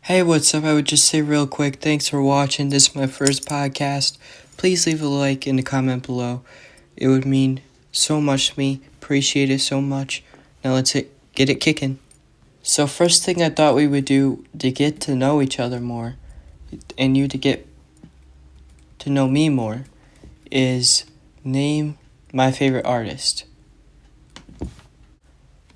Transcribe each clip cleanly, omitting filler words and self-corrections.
Hey, what's up? I would just say real quick, thanks for watching. This is my first podcast. Please leave a like in the comment below. It would mean so much to me. Appreciate it so much. Now get it kicking. So first thing I thought we would do to get to know each other more, and you to get to know me more, is name my favorite artist.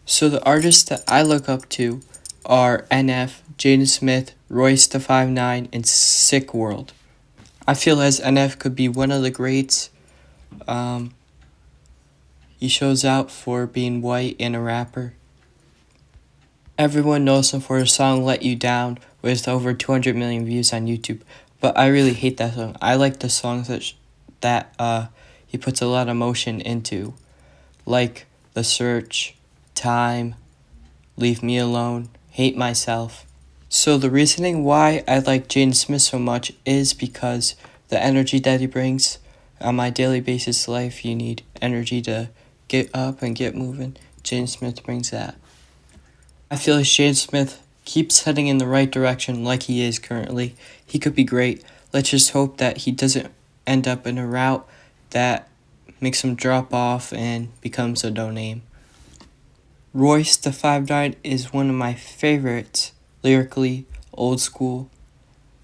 So the artists that I look up to are NF, Jaden Smith, Royce da 5'9", and Sick World. I feel as NF could be one of the greats. He shows out for being white and a rapper. Everyone knows him for his song Let You Down with over 200 million views on YouTube. But I really hate that song. I like the songs that he puts a lot of emotion into. Like The Search, Time, Leave Me Alone, Hate Myself. So the reasoning why I like Jaden Smith so much is because the energy that he brings on my daily basis life. You need energy to get up and get moving. Jaden Smith brings that. I feel like Jaden Smith keeps heading in the right direction like he is currently. He could be great. Let's just hope that he doesn't end up in a route that makes him drop off and becomes a no-name. Royce da 5'9" is one of my favorites, lyrically, old school.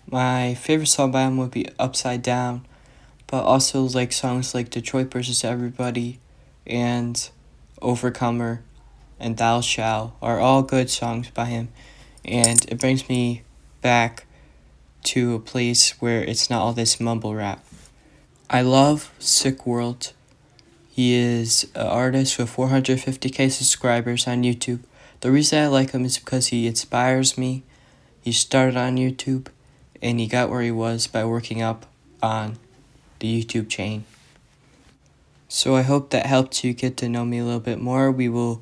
My favorite song by him would be Upside Down, but also like songs like Detroit Versus Everybody and Overcomer and Thou Shall are all good songs by him, and it brings me back to a place where it's not all this mumble rap. I love Sick World. He is an artist with 450k subscribers on YouTube. The reason I like him is because he inspires me. He started on YouTube, and he got where he was by working up on the YouTube chain. So I hope that helped you get to know me a little bit more. We will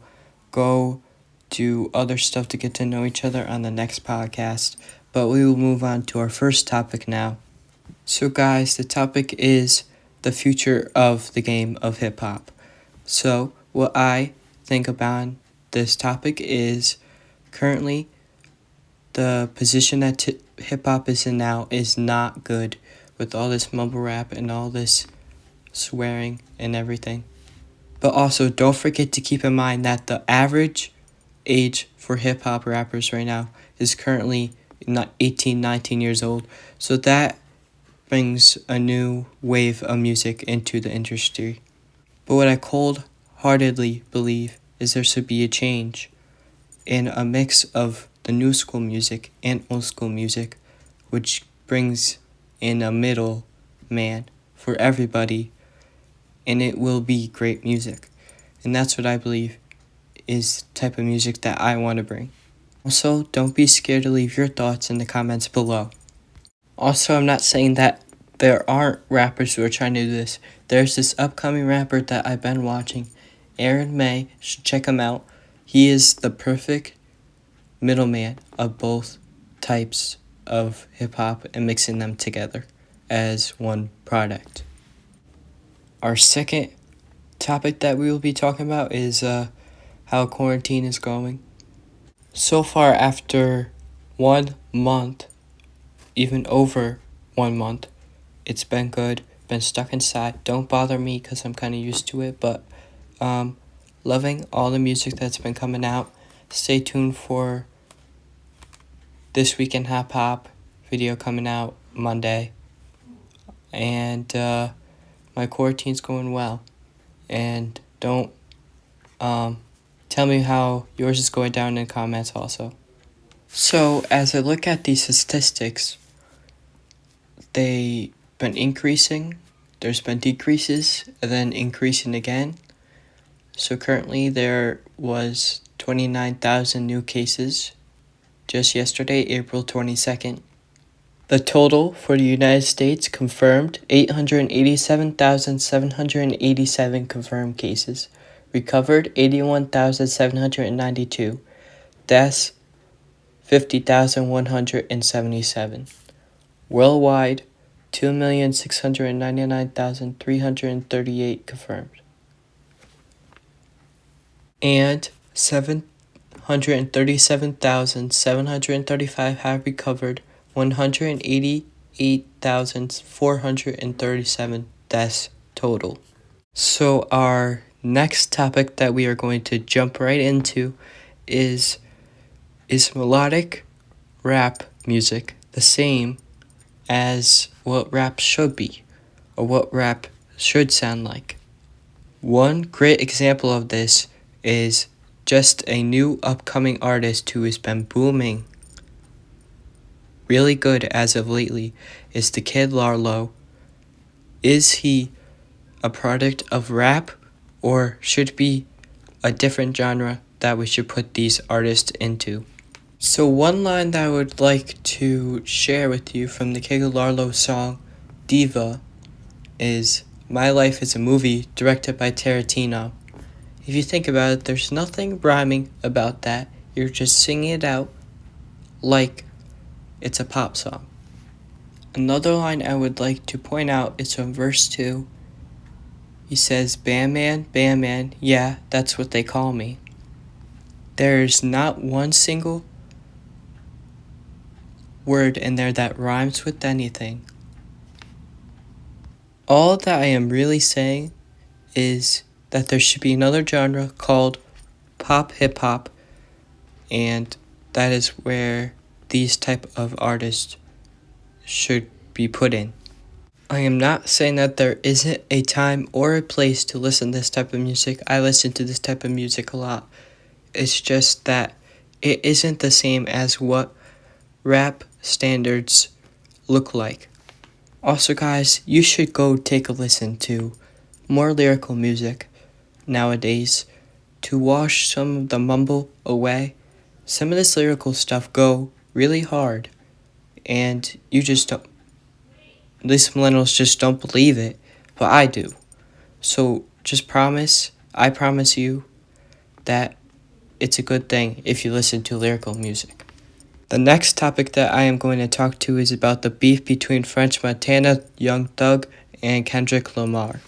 go do other stuff to get to know each other on the next podcast, but we will move on to our first topic now. So guys, the topic is the future of the game of hip-hop. So what I think about this topic is currently the position that hip-hop is in now is not good with all this mumble rap and all this swearing and everything. But also don't forget to keep in mind that the average age for hip-hop rappers right now is currently not 18, 19 years old. So that brings a new wave of music into the industry. But what I cold-heartedly believe is there should be a change in a mix of the new school music and old school music, which brings in a middle man for everybody, and it will be great music. And that's what I believe is the type of music that I want to bring. Also, don't be scared to leave your thoughts in the comments below. Also, I'm not saying that there aren't rappers who are trying to do this. There's this upcoming rapper that I've been watching, Aaron May. Should check him out. He is the perfect middleman of both types of hip-hop and mixing them together as one product. Our second topic that we will be talking about is how quarantine is going. So far, after 1 month, even over 1 month, it's been good. Been stuck inside. Don't bother me because I'm kind of used to it, but loving all the music that's been coming out. Stay tuned for This Week in Hip Hop video coming out Monday. And my quarantine's going well. And don't tell me how yours is going down in the comments also. So as I look at these statistics, they've been increasing. There's been decreases and then increasing again. So currently there was 29,000 new cases just yesterday, April 22nd. The total for the United States confirmed 887,787 confirmed cases. Recovered 81,792. Deaths 50,177. Worldwide 2,699,338 confirmed. And 137,735 have recovered, 188,437 deaths total. So our next topic that we are going to jump right into is melodic rap music the same as what rap should be, or what rap should sound like? One great example of this is just a new upcoming artist who has been booming really good as of lately is the kid Larlo. Is he a product of rap, or should be a different genre that we should put these artists into? So one line that I would like to share with you from the Kid Larlo song Diva is, "My life is a movie directed by Tarantino." If you think about it, there's nothing rhyming about that. You're just singing it out like it's a pop song. Another line I would like to point out is from verse 2. He says, Bam man, yeah, that's what they call me." There's not one single word in there that rhymes with anything. All that I am really saying is that there should be another genre called pop hip hop, and that is where these type of artists should be put in. I am not saying that there isn't a time or a place to listen to this type of music. I listen to this type of music a lot. It's just that it isn't the same as what rap standards look like. Also, guys, you should go take a listen to more lyrical music nowadays to wash some of the mumble away. Some of this lyrical stuff go really hard, and you just don't, these millennials just don't believe it, but I do. So just I promise you that it's a good thing if you listen to lyrical music. The next topic that I am going to talk to is about the beef between French Montana, Young Thug, and Kendrick Lamar.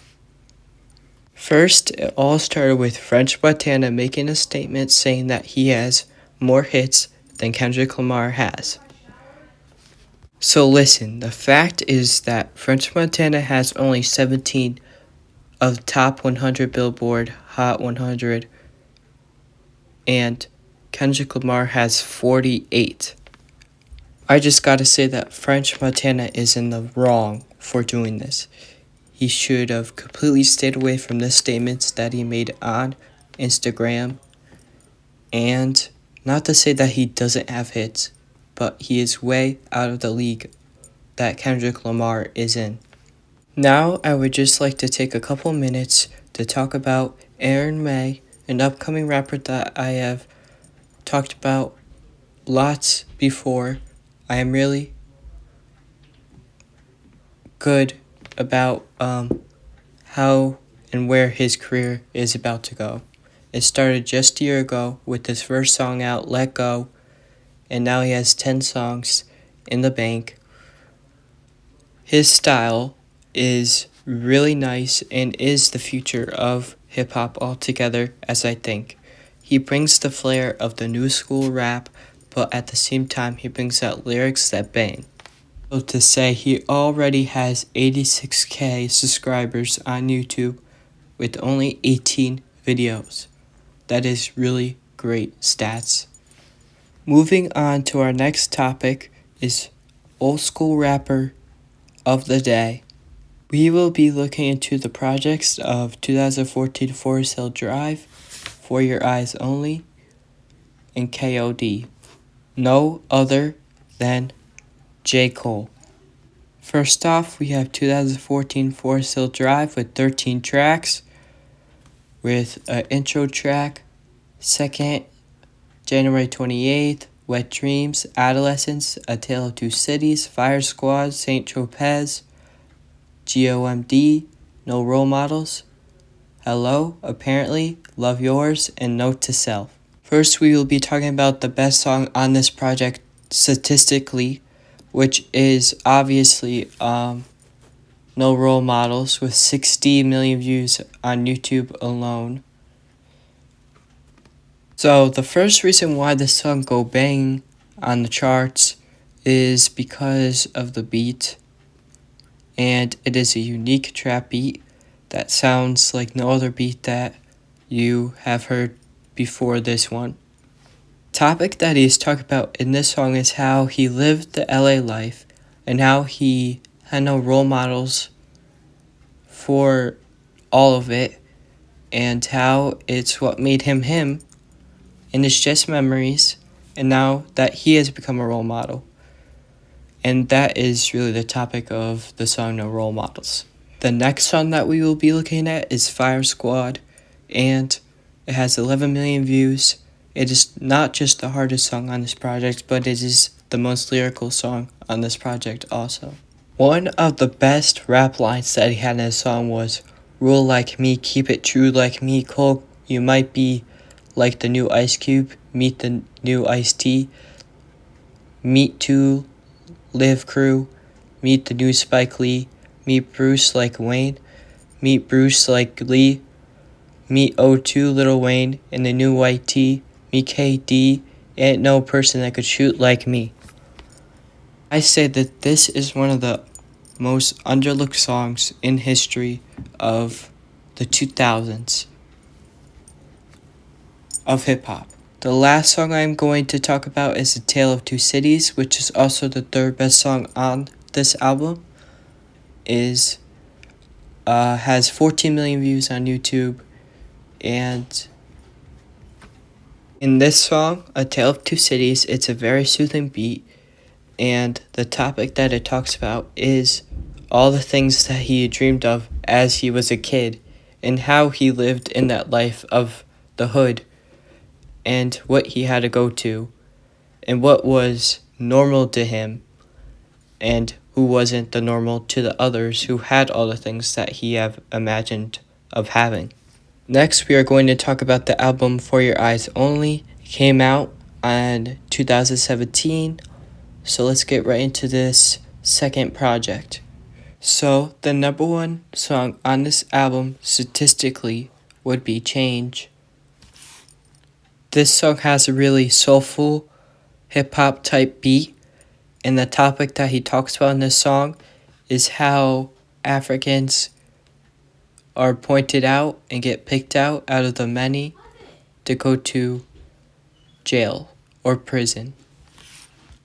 First, it all started with French Montana making a statement saying that he has more hits than Kendrick Lamar has. So listen, the fact is that French Montana has only 17 of top 100 Billboard Hot 100, and Kendrick Lamar has 48. I just gotta say that French Montana is in the wrong for doing this. He should have completely stayed away from the statements that he made on Instagram. And not to say that he doesn't have hits, but he is way out of the league that Kendrick Lamar is in. Now I would just like to take a couple minutes to talk about Aaron May, an upcoming rapper that I have talked about lots before. I am really good about how and where his career is about to go. It started just a year ago with his first song out, Let Go, and now he has 10 songs in the bank. His style is really nice and is the future of hip hop altogether, as I think. He brings the flair of the new school rap, but at the same time, he brings out lyrics that bang. So to say, he already has 86K subscribers on YouTube with only 18 videos. That is really great stats. Moving on to our next topic is old school rapper of the day. We will be looking into the projects of 2014 Forest Hill Drive, For Your Eyes Only, and KOD. No other than j.Coles. First off, we have 2014 Forest Hill Drive with 13 tracks, with an intro track. Second, January 28th, Wet Dreams, Adolescence, A Tale of Two Cities, Fire Squad, St. Tropez, GOMD, No Role Models, Hello, Apparently, Love Yours, and Note to Self. First, we will be talking about the best song on this project statistically, which is obviously No Role Models with 60 million views on YouTube alone. So the first reason why this song go bang on the charts is because of the beat, and it is a unique trap beat that sounds like no other beat that you have heard before this one. Topic that he's talking about in this song is how he lived the LA life and how he had no role models for all of it, and how it's what made him him, and it's just memories, and now that he has become a role model. And that is really the topic of the song No Role Models. The next song that we will be looking at is Fire Squad, and it has 11 million views. It is not just the hardest song on this project, but it is the most lyrical song on this project also. One of the best rap lines that he had in his song was, "Rule like me, keep it true like me, Cole. You might be like the new Ice Cube, meet the new Ice T, meet two, live crew, meet the new Spike Lee, meet Bruce like Wayne, meet Bruce like Lee, meet O2 Lil Wayne, and the new White T, meet KD, ain't no person that could shoot like me." I say that this is one of the most underlooked songs in history of the 2000s of hip hop. The last song I'm going to talk about is A Tale of Two Cities, which is also the third best song on this album. Is has 14 million views on YouTube, and in this song, A Tale of Two Cities, it's a very soothing beat, and the topic that it talks about is all the things that he dreamed of as he was a kid, and how he lived in that life of the hood, and what he had to go to, and what was normal to him, and who wasn't the normal to the others who had all the things that he have imagined of having. Next, we are going to talk about the album For Your Eyes Only. It came out in 2017, so let's get right into this second project. So, the number one song on this album statistically would be Change. This song has a really soulful hip hop type beat, and the topic that he talks about in this song is how Africans are pointed out and get picked out of the many to go to jail or prison.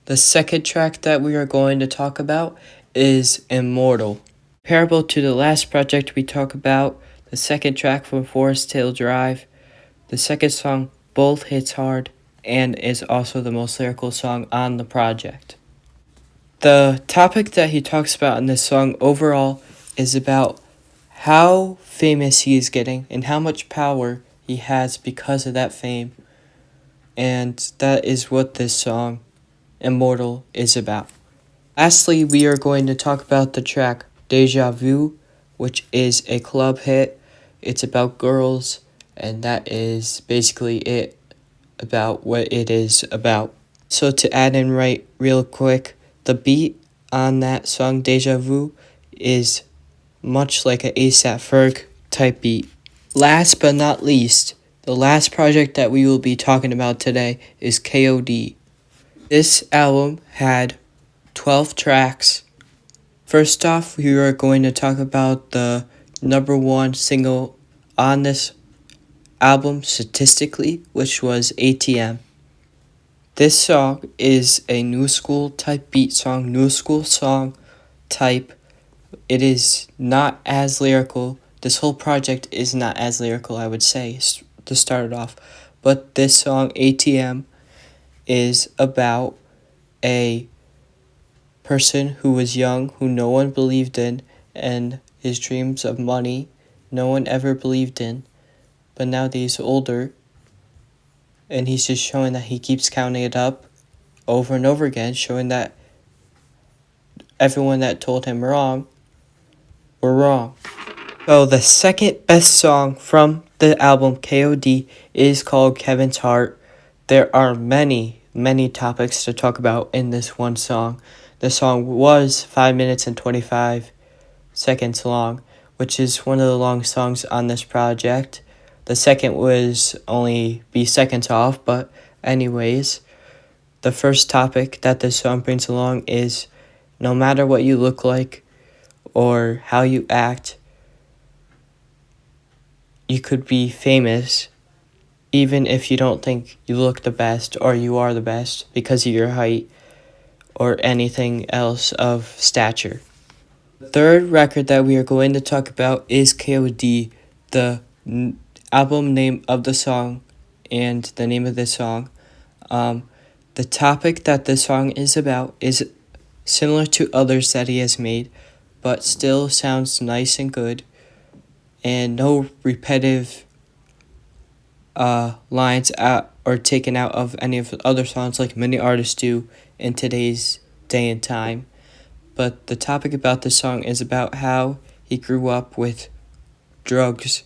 The second track that we are going to talk about is Immortal. Comparable to the last project we talked about, the second track from Forest Hill Drive, the second song both hits hard and is also the most lyrical song on the project. The topic that he talks about in this song overall is about how famous he is getting and how much power he has because of that fame. And that is what this song, Immortal, is about. Lastly, we are going to talk about the track Deja Vu, which is a club hit. It's about girls, and that is basically it about what it is about. So to add in right real quick, the beat on that song Deja Vu is much like a ASAP Ferg type beat. Last but not least, the last project that we will be talking about today is KOD. This album had 12 tracks. First off, we are going to talk about the number one single on this album statistically, which was ATM. This song is a new school type beat song, new school song type. It is not as lyrical. This whole project is not as lyrical, I would say, to start it off. But this song, ATM, is about a person who was young, who no one believed in, and his dreams of money no one ever believed in. But now that he's older, and he's just showing that he keeps counting it up over and over again, showing that everyone that told him wrong were wrong. So the second best song from the album KOD is called Kevin's Heart. There are many, many topics to talk about in this one song. The song was 5 minutes and 25 seconds long, which is one of the long songs on this project. The second was only be seconds off, but anyways, the first topic that this song brings along is no matter what you look like or how you act, you could be famous even if you don't think you look the best or you are the best because of your height or anything else of stature. The third record that we are going to talk about is KOD, the album name of the song and the name of the song. The topic that this song is about is similar to others that he has made, but still sounds nice and good, and no repetitive lines out or taken out of any of the other songs like many artists do in today's day and time. But the topic about this song is about how he grew up with drugs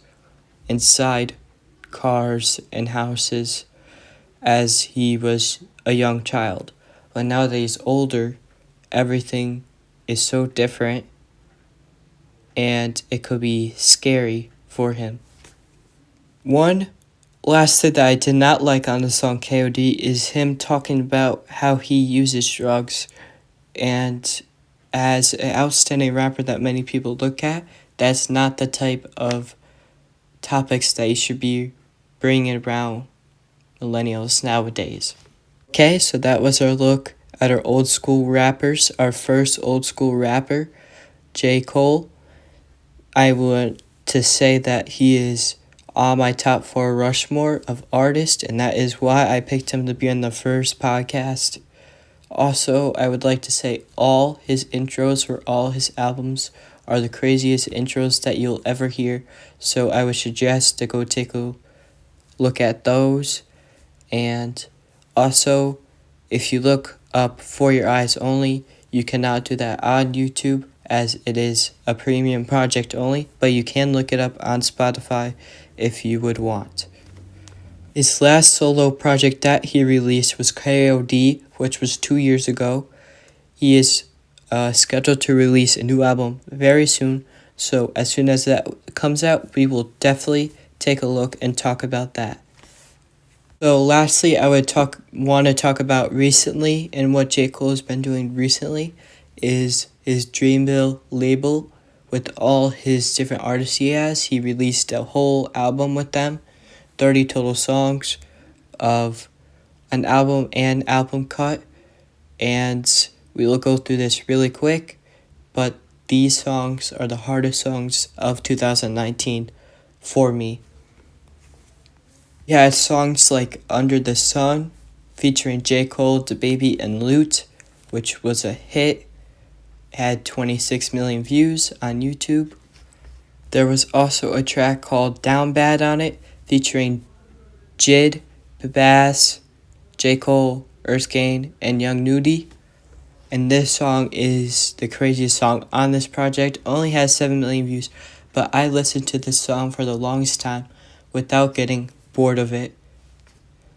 inside cars and houses as he was a young child. But now that he's older, everything is so different and it could be scary for him. One last thing that I did not like on the song KOD is him talking about how he uses drugs, and as an outstanding rapper that many people look at, that's not the type of topics that you should be bringing around millennials nowadays. Okay, so that was our look at our old school rappers. Our first old school rapper, j.Cole. I want to say that he is on my top 4 Rushmore of artists, and that is why I picked him to be on the first podcast. Also, I would like to say all his intros for all his albums are the craziest intros that you'll ever hear, so I would suggest to go take a look at those. And also, if you look up For Your Eyes Only, you cannot do that on YouTube as it is a premium project only, but you can look it up on Spotify if you would want. His last solo project that he released was KOD, which was 2 years ago. He is scheduled to release a new album very soon, so as soon as that comes out, we will definitely take a look and talk about that. So lastly, I would want to talk about recently, and what j.Cole has been doing recently is his Dreamville label with all his different artists he has. He released a whole album with them, 30 total songs of an album and album cut, and we will go through this really quick, but these songs are the hardest songs of 2019 for me. He had songs like Under the Sun, featuring j.Cole, DaBaby, and Lute, which was a hit, had 26 million views on YouTube. There was also a track called Down Bad on it, featuring Jid, Babass, j.Cole, Erskine, and Young Nudie. And this song is the craziest song on this project. Only has 7 million views, but I listened to this song for the longest time without getting bored of it.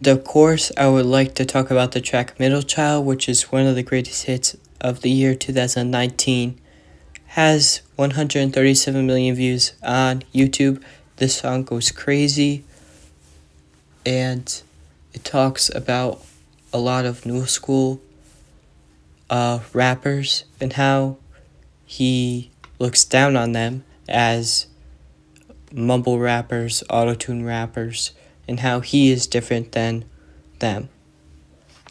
Of course, I would like to talk about the track Middle Child, which is one of the greatest hits of the year 2019. Has 137 million views on YouTube. This song goes crazy, and it talks about a lot of new school rappers and how he looks down on them as mumble rappers, auto-tune rappers, and how he is different than them.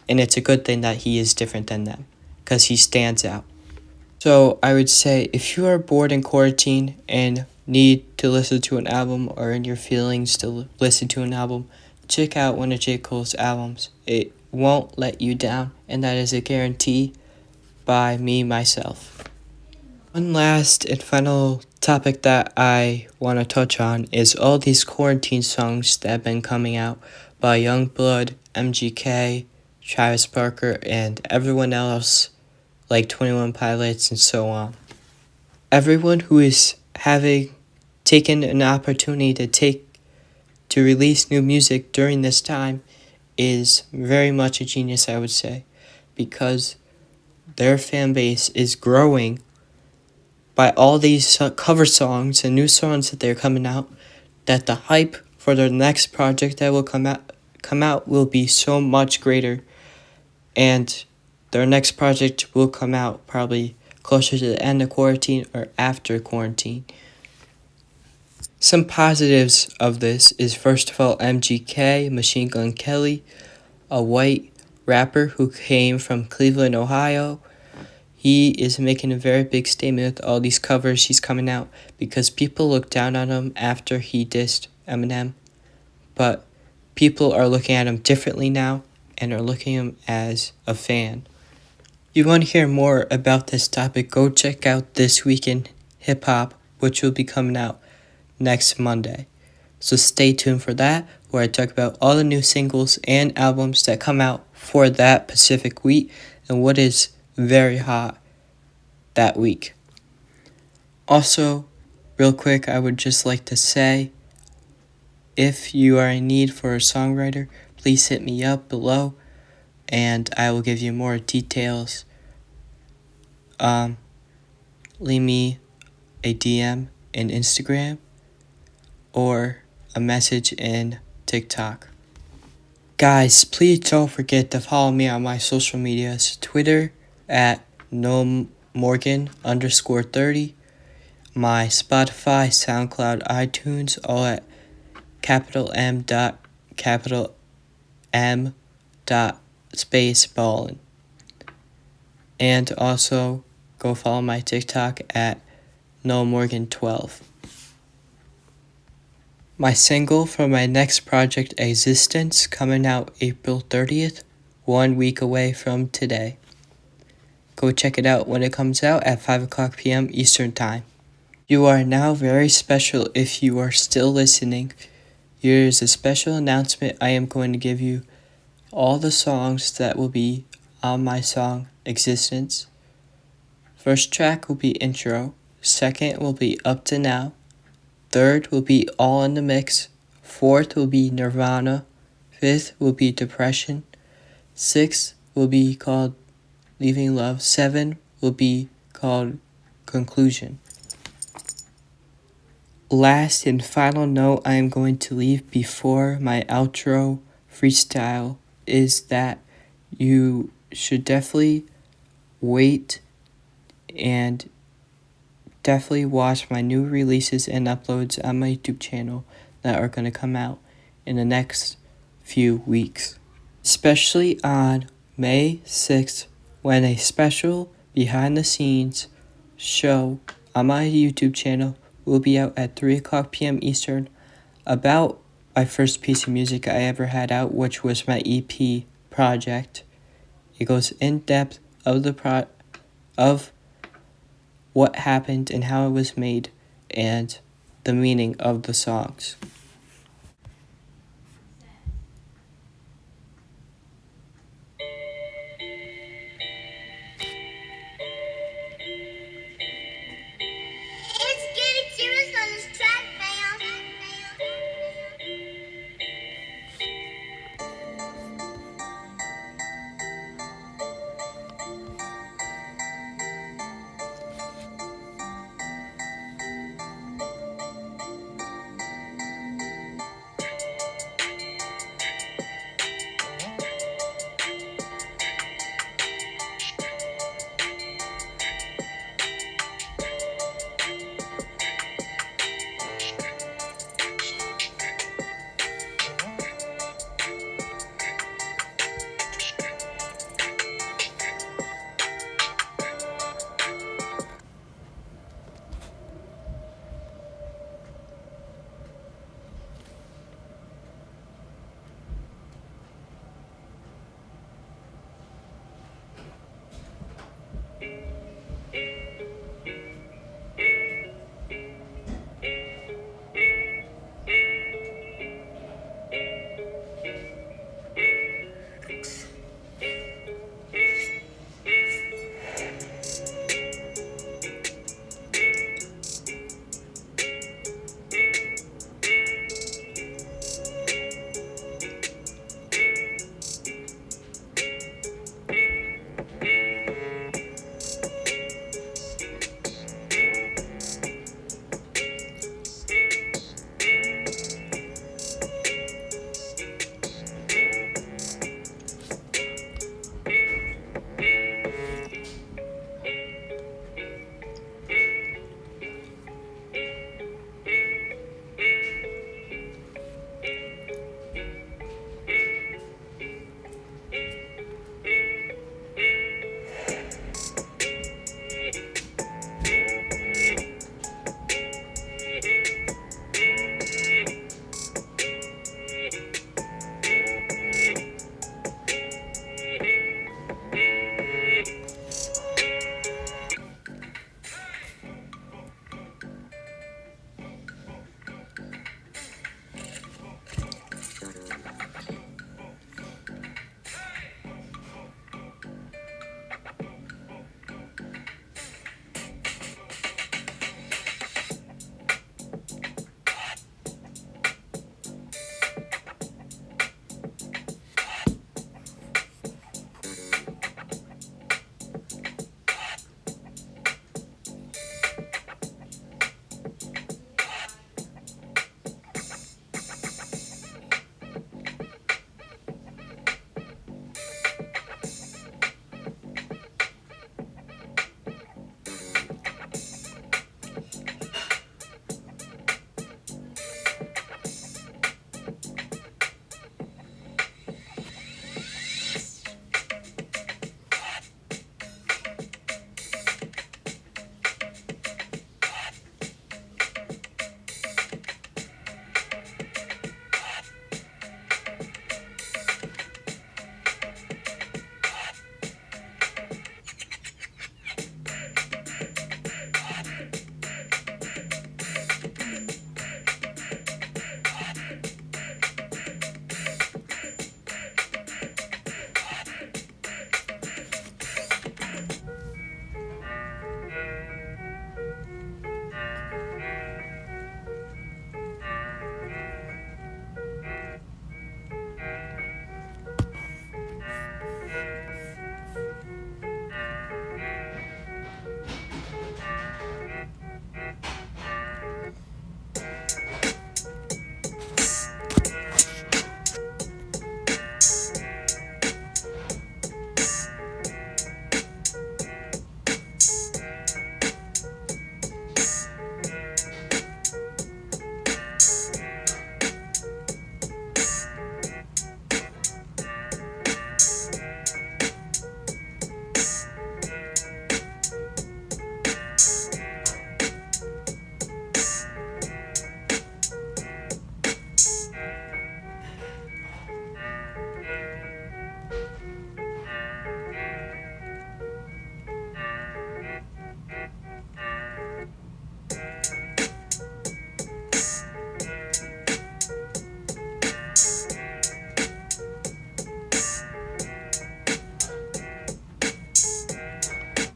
And it's a good thing that he is different than them, because he stands out. So I would say if you are bored in quarantine and need to listen to an album, or in your feelings to listen to an album, check out one of j.Cole's albums. It won't let you down, and that is a guarantee by me, myself. One last and final topic that I want to touch on is all these quarantine songs that have been coming out by Youngblood, MGK, Travis Barker, and everyone else like 21 Pilots and so on. Everyone who is having taken an opportunity to release new music during this time is very much a genius, I would say, because their fan base is growing by all these cover songs and new songs that they're coming out, that the hype for the next project that will come out will be so much greater, and their next project will come out probably closer to the end of quarantine or after quarantine. Some positives of this is, first of all, MGK, Machine Gun Kelly, a white rapper who came from Cleveland, Ohio. He is making a very big statement with all these covers he's coming out because people looked down on him after he dissed Eminem, but people are looking at him differently now and are looking at him as a fan. If you want to hear more about this topic, go check out This Week in Hip Hop, which will be coming out next Monday. So stay tuned for that, where I talk about all the new singles and albums that come out for that Pacific week and what is very hot that week. Also, real quick, I would just like to say, if you are in need for a songwriter, please hit me up below and I will give you more details. Leave me a DM in Instagram or a message in TikTok. Guys, please don't forget to follow me on my social medias. Twitter at NoMorgan_30. My Spotify, SoundCloud, iTunes, all at M.Ballin. And also go follow my TikTok at NoMorgan12. My single for my next project, Existence, coming out April 30th, 1 week away from today. Go check it out when it comes out at 5 o'clock p.m. Eastern Time. You are now very special if you are still listening. Here is a special announcement. I am going to give you all the songs that will be on my song, Existence. First track will be Intro. Second will be Up to Now. Third will be All in the Mix. Fourth will be Nirvana. Fifth will be Depression. Sixth will be called Leaving Love. 7 will be called Conclusion. Last and final note I am going to leave before my outro freestyle is that you should definitely wait and definitely watch my new releases and uploads on my YouTube channel that are going to come out in the next few weeks. Especially on May 6th, when a special behind the scenes show on my YouTube channel will be out at 3 o'clock p.m. Eastern about my first piece of music I ever had out, which was my EP project. It goes in depth of of what happened and how it was made and the meaning of the songs. It's getting serious on this track, man.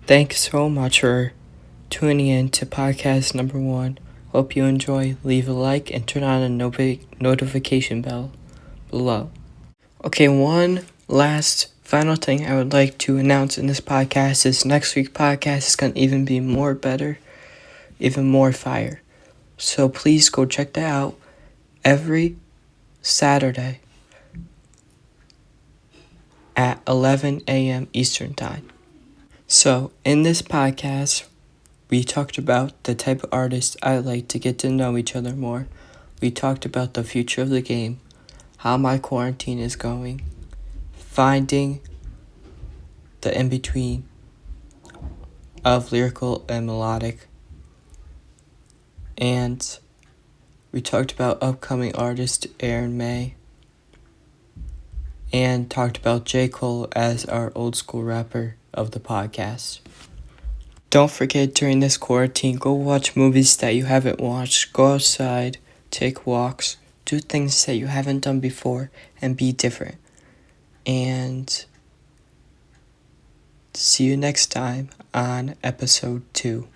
Thanks so much for tuning in to podcast number 1. Hope you enjoy. Leave a like and turn on a notification bell below. Okay, one last final thing I would like to announce in this podcast is next week's podcast is going to even be more better, even more fire. So please go check that out every Saturday at 11 a.m. Eastern Time. So in this podcast, we talked about the type of artists I like to get to know each other more. We talked about the future of the game, how my quarantine is going, finding the in-between of lyrical and melodic, and we talked about upcoming artist Aaron May, and talked about j.Coles as our old school rapper of the podcast. Don't forget, during this quarantine, go watch movies that you haven't watched, go outside, take walks, do things that you haven't done before, and be different. And see you next time on episode 2.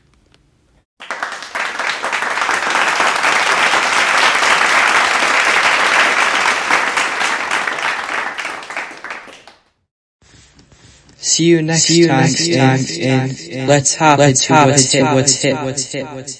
See you next time in Let's Hop into What's Hit.